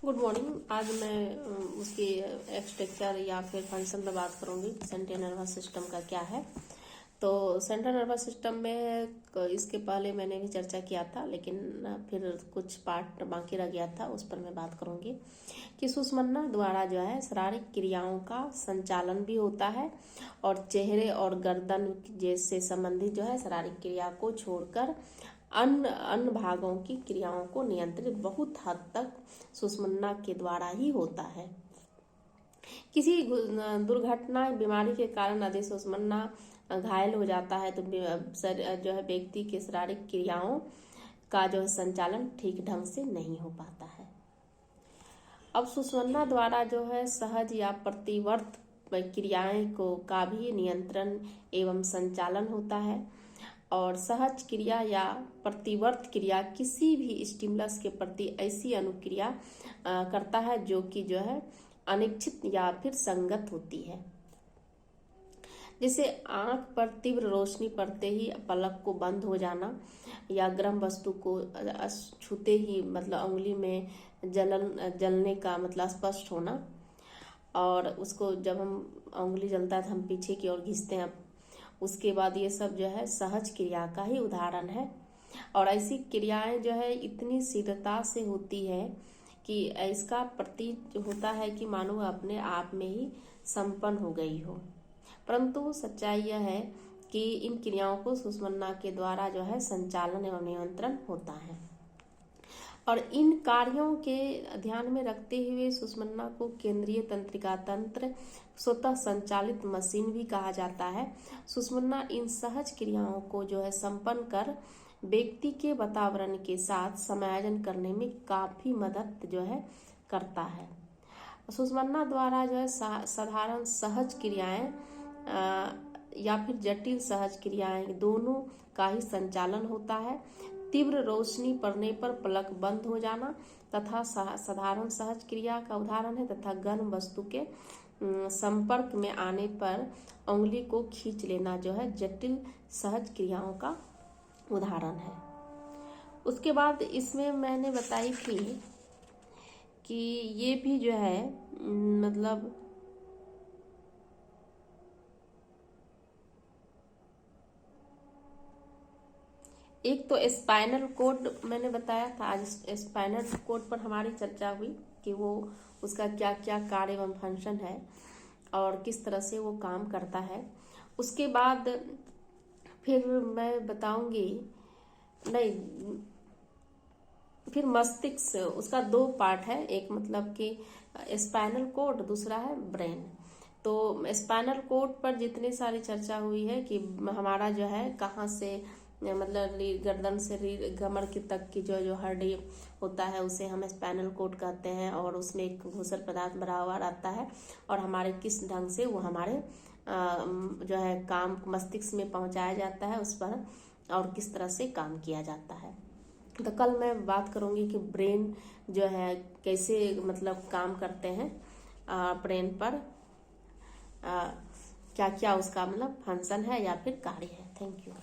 Good morning. आज मैं उसकी स्ट्रक्चर या फिर फंक्शन पे बात करूंगी। सेंट्रल नर्वस सिस्टम का क्या है। तो सेंट्रल नर्वस सिस्टम में इसके पहले मैंने भी चर्चा किया था, लेकिन फिर कुछ पार्ट बाकी रह गया था, उस पर मैं बात करूंगी कि सुषुम्ना द्वारा जो है शारीरिक क्रियाओं का संचालन भी होता है और चेहरे और गर्दन जैसे संबंधित जो है शारीरिक क्रिया को छोड़कर अन्य भागों की क्रियाओं को नियंत्रित बहुत हद तक सुषुम्ना के द्वारा ही होता है। किसी दुर्घटना बीमारी के यदि अधिसुषुम्ना घायल हो जाता है तो जो है व्यक्ति के शारीरिक क्रियाओं का जो है संचालन ठीक ढंग से नहीं हो पाता है। अब सुषुम्ना द्वारा जो है सहज या प्रतिवर्त क्रियाएं का भी नियंत्रण एवं संचालन होता है और सहज क्रिया या प्रतिवर्त क्रिया किसी भी स्टिमुलस के प्रति ऐसी अनुक्रिया करता है जो कि जो है अनिच्छित या फिर संगत होती है। जैसे आंख पर तीव्र रोशनी पड़ते ही पलक को बंद हो जाना या गर्म वस्तु को छूते ही मतलब उंगली में जलने का मतलब स्पष्ट होना, और उसको जब हम उंगली जलता है तो हम पीछे की ओर खींचते हैं, उसके बाद ये सब जो है सहज क्रिया का ही उदाहरण है। और ऐसी क्रियाएं जो है इतनी शीघ्रता से होती है कि इसका प्रतीत होता है कि मानो अपने आप में ही संपन्न हो गई हो, परंतु सच्चाई यह है कि इन क्रियाओं को सुषुम्ना के द्वारा जो है संचालन एवं नियंत्रण होता है। और इन कार्यों के ध्यान में रखते हुए सुषुम्ना को केंद्रीय तंत्रिका तंत्र स्वतः संचालित मशीन भी कहा जाता है। सुषुम्ना इन सहज क्रियाओं को जो है संपन्न कर व्यक्ति के वातावरण के साथ समायोजन करने में काफी मदद जो है करता है। सुषुम्ना द्वारा जो है साधारण सहज क्रियाएं या फिर जटिल सहज क्रियाएं दोनों का ही संचालन होता है। तीव्र रोशनी पड़ने पर पलक बंद हो जाना तथा साधारण सहज क्रिया का उदाहरण है, तथा गर्म वस्तु के संपर्क में आने पर उंगली को खींच लेना जो है जटिल सहज क्रियाओं का उदाहरण है। उसके बाद इसमें मैंने बताई थी कि ये भी जो है मतलब एक तो स्पाइनल कोड मैंने बताया था। आज स्पाइनल कोड पर हमारी चर्चा हुई कि वो उसका क्या क्या कार्य एवं फंक्शन है और किस तरह से वो काम करता है। उसके बाद फिर मैं बताऊंगी, नहीं फिर मस्तिष्क, उसका दो पार्ट है, एक मतलब कि स्पाइनल कोड, दूसरा है ब्रेन। तो स्पाइनल कोड पर जितनी सारी चर्चा हुई है कि हमारा जो है कहाँ से मतलब गर्दन से कमर की तक की जो हड्डी होता है उसे हम स्पाइनल कोड कहते हैं, और उसमें एक घूसर पदार्थ भरा हुआ रहता है और हमारे किस ढंग से वो हमारे जो है काम मस्तिष्क में पहुंचाया जाता है उस पर, और किस तरह से काम किया जाता है। तो कल मैं बात करूंगी कि ब्रेन जो है कैसे मतलब काम करते हैं, ब्रेन पर क्या क्या उसका मतलब फंक्शन है या फिर कार्य है। Thank you.